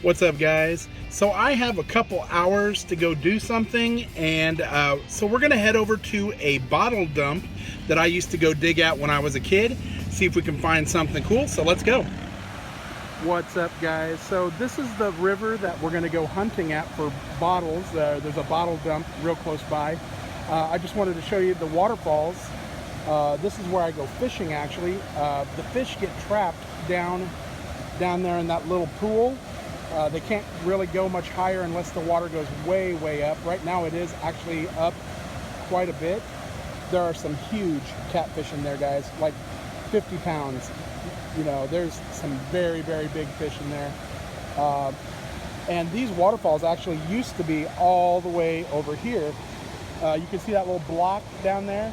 What's up, guys? So I have a couple hours to go do something, and so we're gonna head over to a bottle dump that I used to go dig at when I was a kid, see if we can find something cool. So let's go. What's up, guys? So this is the river that we're gonna go hunting at for bottles. There's a bottle dump real close by. I just wanted to show you the waterfalls. This is where I go fishing, actually. The fish get trapped down there in that little pool. They can't really go much higher unless the water goes way up. Right now it is actually up quite a bit. There are some huge catfish in there, guys, like 50 pounds. You know, there's some very big fish in there. And these waterfalls actually used to be all the way over here. You can see that little block down there.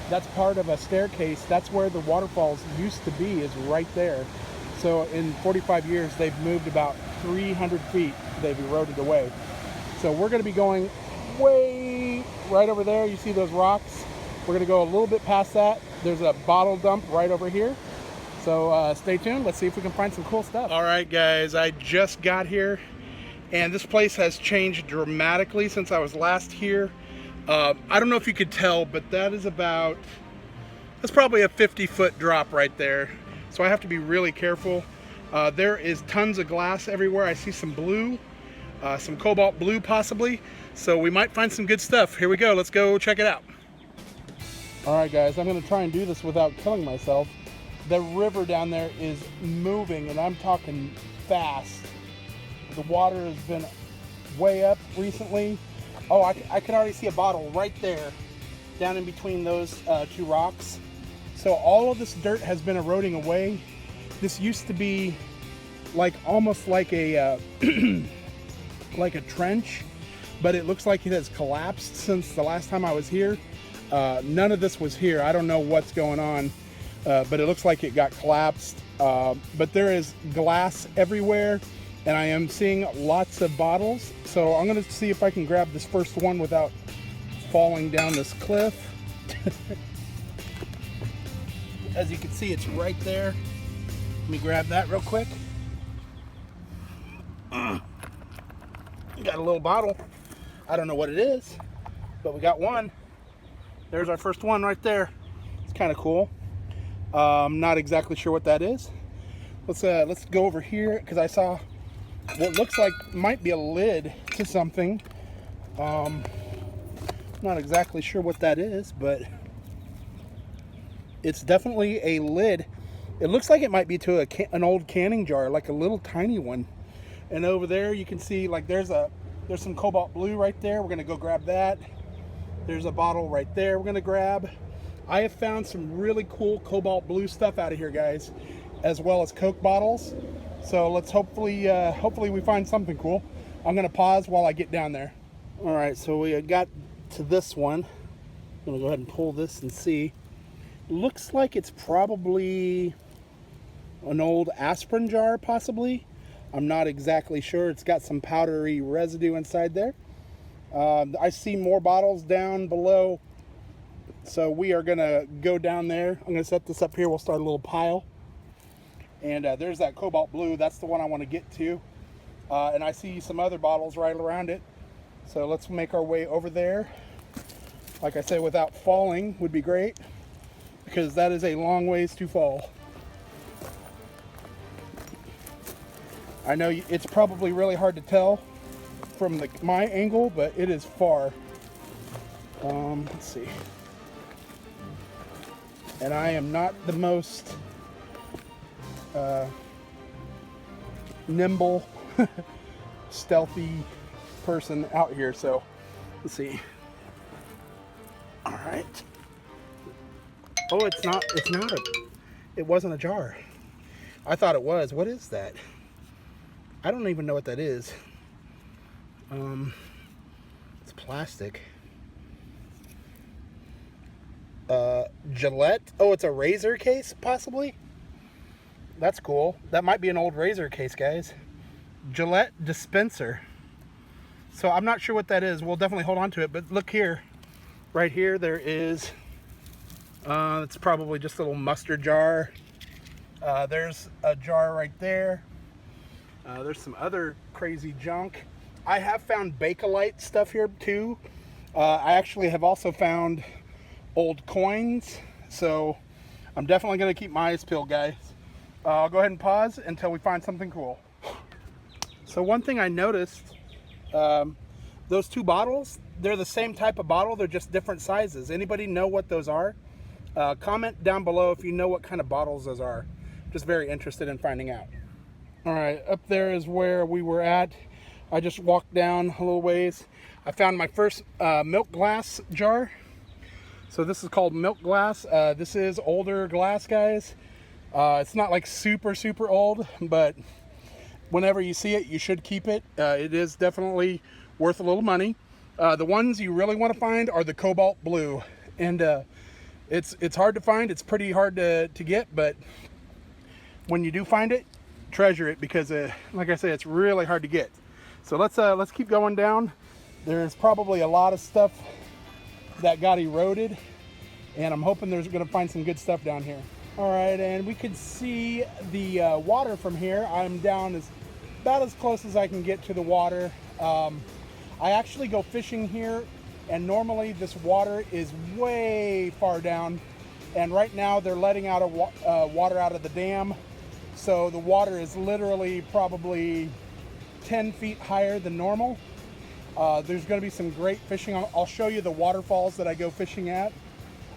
That's part of a staircase. That's where the waterfalls used to be, is right there. So in 45 years, they've moved about 300 feet. They've eroded away. So we're going to be going way right over there. You see those rocks? We're going to go a little bit past that. There's a bottle dump right over here. So stay tuned. Let's see if we can find some cool stuff. All right, guys, I just got here, and this place has changed dramatically since I was last here. I don't know if you could tell, but that's probably a 50-foot drop right there. So I have to be really careful. There is tons of glass everywhere. I see some blue, some cobalt blue possibly. So we might find some good stuff. Here we go. Let's go check it out. All right, guys, I'm gonna try and do this without killing myself. The river down there is moving, and I'm talking fast. The water has been way up recently. Oh, I can already see a bottle right there, down in between those two rocks. So all of this dirt has been eroding away. This used to be like almost like a like a trench, but it looks like it has collapsed since the last time I was here. None of this was here. I don't know what's going on, but it looks like it got collapsed. But there is glass everywhere, and I am seeing lots of bottles. So I'm gonna see if I can grab this first one without falling down this cliff. As you can see, it's right there. Let me grab that real quick. Got a little bottle. I don't know what it is, but we got one. There's our first one right there. It's kind of cool. I'm not exactly sure what that is. Let's go over here, because I saw what looks like might be a lid to something. Not exactly sure what that is, but it's definitely a lid. It looks like it might be to an old canning jar, like a little tiny one. And over there you can see, like, there's some cobalt blue right there. We're gonna go grab that. There's a bottle right there we're gonna grab. I have found some really cool cobalt blue stuff out of here, guys, as well as Coke bottles. So let's hopefully we find something cool. I'm gonna pause while I get down there. All right, so we got to this one. I'm gonna go ahead and pull this and see. Looks like it's probably an old aspirin jar, possibly. I'm not exactly sure. It's got some powdery residue inside there. I see more bottles down below, so we are gonna go down there. I'm gonna set this up here. We'll start a little pile, and there's that cobalt blue. That's the one I want to get to, and I see some other bottles right around it. So let's make our way over there. Like I said, without falling would be great, because that is a long ways to fall. I know it's probably really hard to tell from my angle, but it is far. Let's see. And I am not the most nimble, stealthy person out here, so let's see. All right. Oh, it wasn't a jar. I thought it was. What is that? I don't even know what that is. It's plastic. Gillette. Oh, it's a razor case, possibly? That's cool. That might be an old razor case, guys. Gillette dispenser. So I'm not sure what that is. We'll definitely hold on to it, but look here. Right here, there is, it's probably just a little mustard jar. There's a jar right there. There's some other crazy junk. I have found Bakelite stuff here too. I actually have also found old coins, so I'm definitely going to keep my eyes peeled, guys. I'll go ahead and pause until we find something cool. So one thing I noticed, those two bottles, they're the same type of bottle, they're just different sizes. Anybody know what those are? Comment down below if you know what kind of bottles those are. Just very interested in finding out. All right, up there is where we were at. I just walked down a little ways. I found my first milk glass jar. So this is called milk glass. This is older glass, guys. It's not like super old, but whenever you see it, you should keep it. It is definitely worth a little money. The ones you really want to find are the cobalt blue, and it's hard to find. It's pretty hard to get, but when you do find it, treasure it, because like I say, it's really hard to get. So let's keep going down. There's probably a lot of stuff that got eroded, and I'm hoping there's going to find some good stuff down here. All right, and we can see the water from here. I'm down about as close as I can get to the water. I actually go fishing here, and normally this water is way far down, and right now they're letting out water out of the dam, so the water is literally probably 10 feet higher than normal. There's going to be some great fishing. I'll show you the waterfalls that I go fishing at.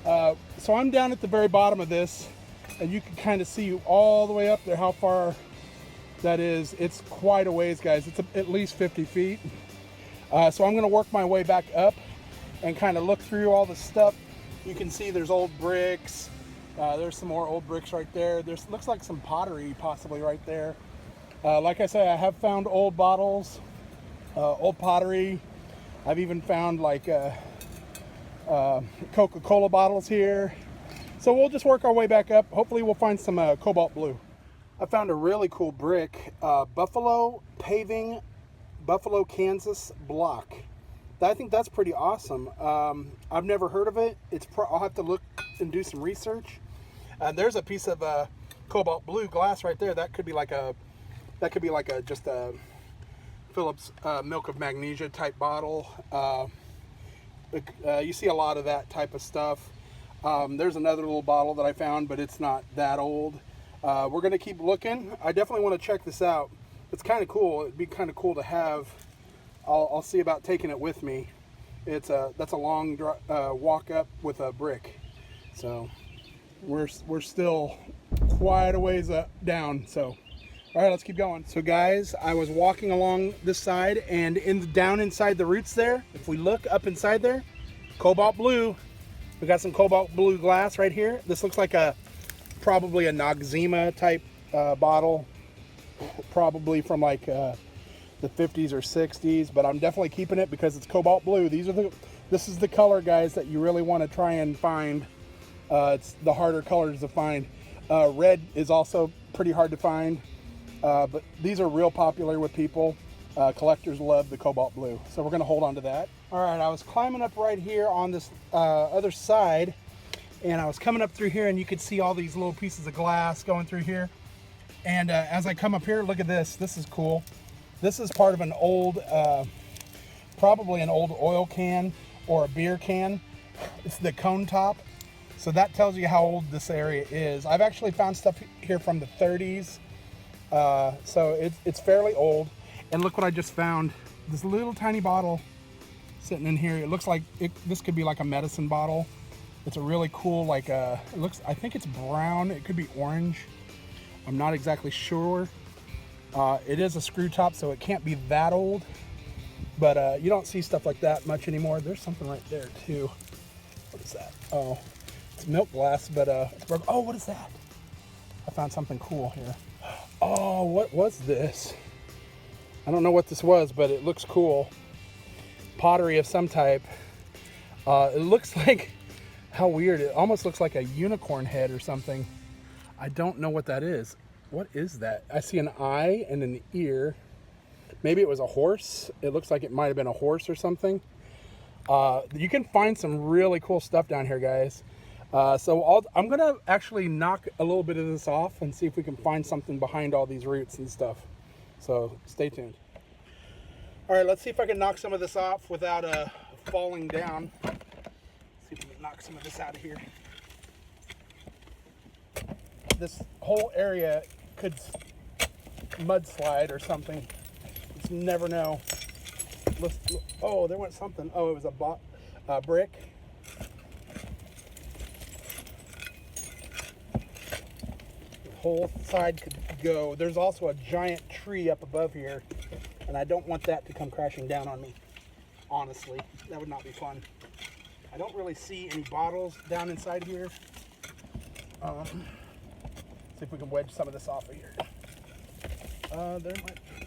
So I'm down at the very bottom of this, and you can kind of see all the way up there how far that is. It's quite a ways, guys. It's at least 50 feet. So I'm going to work my way back up and kind of look through all the stuff. You can see there's old bricks. There's some more old bricks right there. Looks like some pottery possibly right there. Like I say, I have found old bottles, old pottery. I've even found like Coca-Cola bottles here. So we'll just work our way back up. Hopefully we'll find some cobalt blue. I found a really cool brick, Buffalo Paving, Buffalo, Kansas block. I think that's pretty awesome. I've never heard of it. I'll have to look and do some research. There's a piece of cobalt blue glass right there. That could be like just a Phillips Milk of Magnesia type bottle. You see a lot of that type of stuff. There's another little bottle that I found, but it's not that old. We're gonna keep looking. I definitely want to check this out. It's kind of cool. It'd be kind of cool to have. I'll see about taking it with me. That's a long walk up with a brick. So we're still quite a ways down. So all right, let's keep going. So guys, I was walking along this side, and down inside the roots there, if we look up inside there, cobalt blue. We got some cobalt blue glass right here. This looks like probably a Noxzema type bottle, probably from like the 50s or 60s, but I'm definitely keeping it because it's cobalt blue. This is the color, guys, that you really want to try and find. It's the harder colors to find. Red is also pretty hard to find, but these are real popular with people. Collectors love the cobalt blue, so we're going to hold on to that. All right, I was climbing up right here on this other side, and I was coming up through here, and you could see all these little pieces of glass going through here. And as I come up here, look at this. This is cool. This is part of an old, probably an old oil can or a beer can. It's the cone top. So that tells you how old this area is. I've actually found stuff here from the 30s. So it's fairly old. And look what I just found. This little tiny bottle sitting in here. It looks like this could be like a medicine bottle. It's a really cool, like I think it's brown. It could be orange. I'm not exactly sure. It is a screw top, so it can't be that old. But you don't see stuff like that much anymore. There's something right there too. What is that? Oh, it's milk glass, but it's broken. Oh, what is that? I found something cool here. Oh, what was this? I don't know what this was, but it looks cool. Pottery of some type. It looks like, how weird. It almost looks like a unicorn head or something. I don't know what that is. What is that? I see an eye and an ear. Maybe it was a horse. It looks like it might have been a horse or something. You can find some really cool stuff down here, guys. So I'm gonna actually knock a little bit of this off and see if we can find something behind all these roots and stuff. So stay tuned. All right, let's see if I can knock some of this off without falling down. See if we can knock some of this out of here. This whole area could mudslide or something. Just never know. Oh, there went something. Oh, it was a brick. The whole side could go. There's also a giant tree up above here, and I don't want that to come crashing down on me. Honestly, that would not be fun. I don't really see any bottles down inside here. See if we can wedge some of this off of here.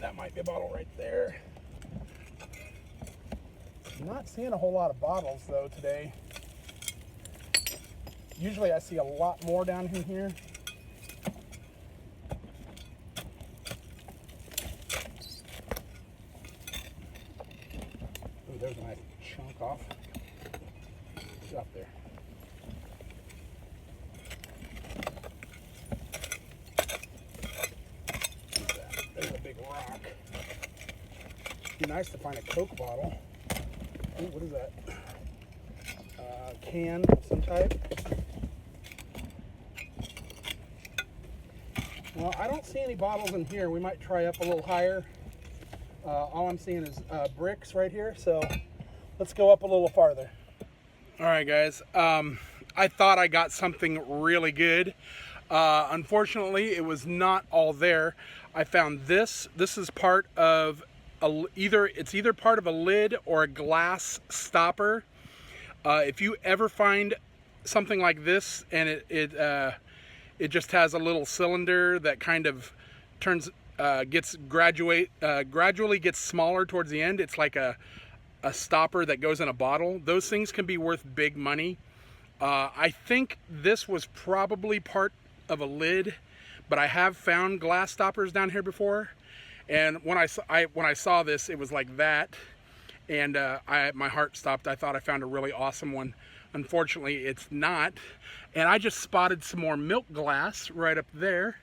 That might be a bottle right there. I'm not seeing a whole lot of bottles though today. Usually I see a lot more down in here. Ooh, there's a nice chunk off. Up there. There's a big rock. It'd be nice to find a Coke bottle. Ooh, what is that? Can of some type. Well, I don't see any bottles in here. We might try up a little higher. All I'm seeing is bricks right here, so let's go up a little farther. All right, guys. I thought I got something really good. Unfortunately, it was not all there. I found this. This is part of it's either part of a lid or a glass stopper. If you ever find something like this and it just has a little cylinder that kind of turns gradually gets smaller towards the end, it's like a stopper that goes in a bottle. Those things can be worth big money. I think this was probably part of a lid, but I have found glass stoppers down here before, and when I saw this, it was like that, and my heart stopped. I thought I found a really awesome one. Unfortunately, it's not, and I just spotted some more milk glass right up there,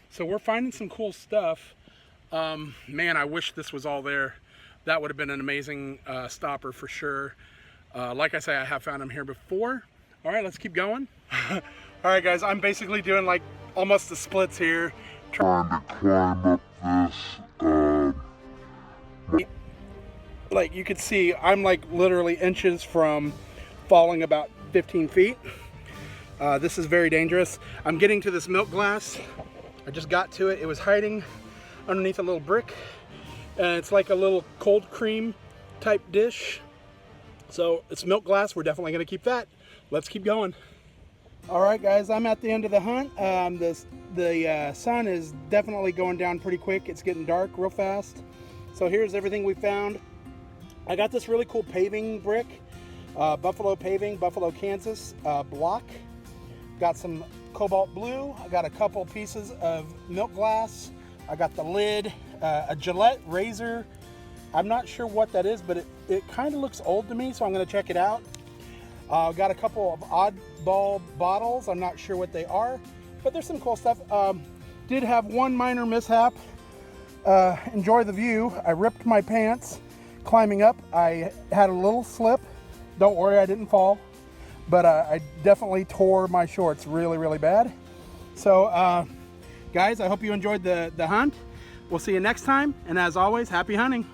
so we're finding some cool stuff. Man, I wish this was all there. That would have been an amazing stopper for sure. Like I say, I have found them here before. All right, let's keep going. All right, guys, I'm basically doing like almost the splits here. Trying to climb up this. Like you can see, I'm like literally inches from falling about 15 feet. This is very dangerous. I'm getting to this milk glass. I just got to it. It was hiding underneath a little brick. And it's like a little cold cream type dish. So it's milk glass. We're definitely going to keep that. Let's keep going. All right, guys, I'm at the end of the hunt. The sun is definitely going down pretty quick. It's getting dark real fast. So here's everything we found. I got this really cool paving brick, Buffalo Paving, Buffalo, Kansas block. Got some cobalt blue. I got a couple pieces of milk glass. I got the lid. A Gillette razor. I'm not sure what that is, but it kind of looks old to me, so I'm going to check it out. Got a couple of oddball bottles. I'm not sure what they are, but there's some cool stuff. Did have one minor mishap. Enjoy the view. I ripped my pants climbing up. I had a little slip. Don't worry, I didn't fall, but I definitely tore my shorts really, really bad. So, guys, I hope you enjoyed the hunt. We'll see you next time, and as always, happy hunting.